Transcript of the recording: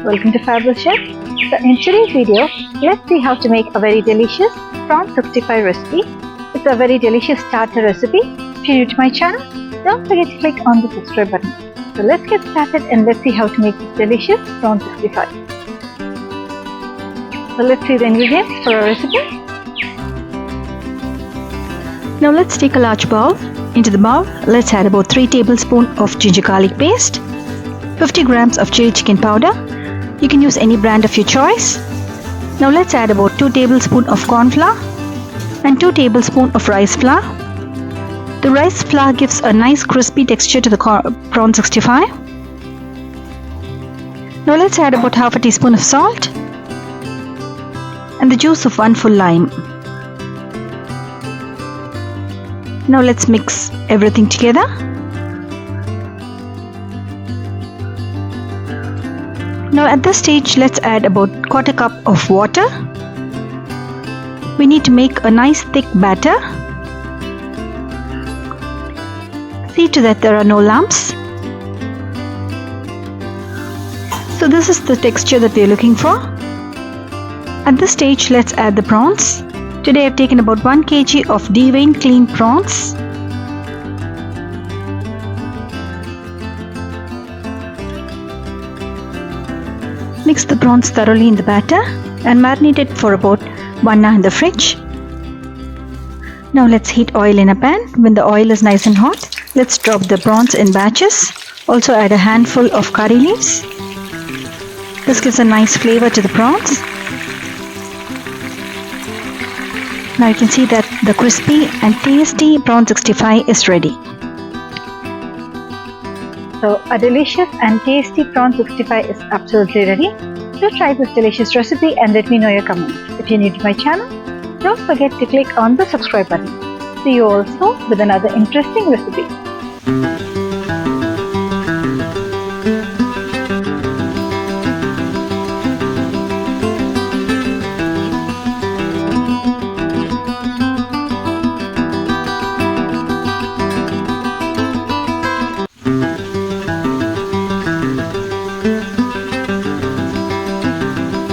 welcome to Fabulous Chef. So in today's video, let's see how to make a very delicious prawn 65 recipe. It's a very delicious starter recipe. If you're new to my channel, don't forget to click on the subscribe button. So let's get started and let's see how to make this delicious prawn 65. So let's see the ingredients for our recipe. Now let's take a large bowl. Into the bowl, let's add about 3 tablespoons of ginger garlic paste, 50 grams of chili chicken powder. You can use any brand of your choice. Now let's add about 2 tablespoons of corn flour and 2 tablespoons of rice flour. The rice flour gives a nice crispy texture to the prawn 65. Now let's add about half a teaspoon of salt and the juice of 1 full lime. Now let's mix everything together. Now at this stage, let's add about 1/4 cup of water. We need to make a nice thick batter. See to that there are no lumps. So this is the texture that we are looking for. At this stage, let's add the prawns. Today I have taken about 1 kg of deveined clean prawns. Mix the prawns thoroughly in the batter and marinate it for about 1 hour in the fridge. Now let's heat oil in a pan. When the oil is nice and hot, let's drop the prawns in batches. Also add a handful of curry leaves. This gives a nice flavor to the prawns. Now you can see that the crispy and tasty prawn 65 is ready. So a delicious and tasty prawn 65 is absolutely ready. Do try this delicious recipe and let me know your comments. If you're new to my channel, don't forget to click on the subscribe button. See you all soon with another interesting recipe.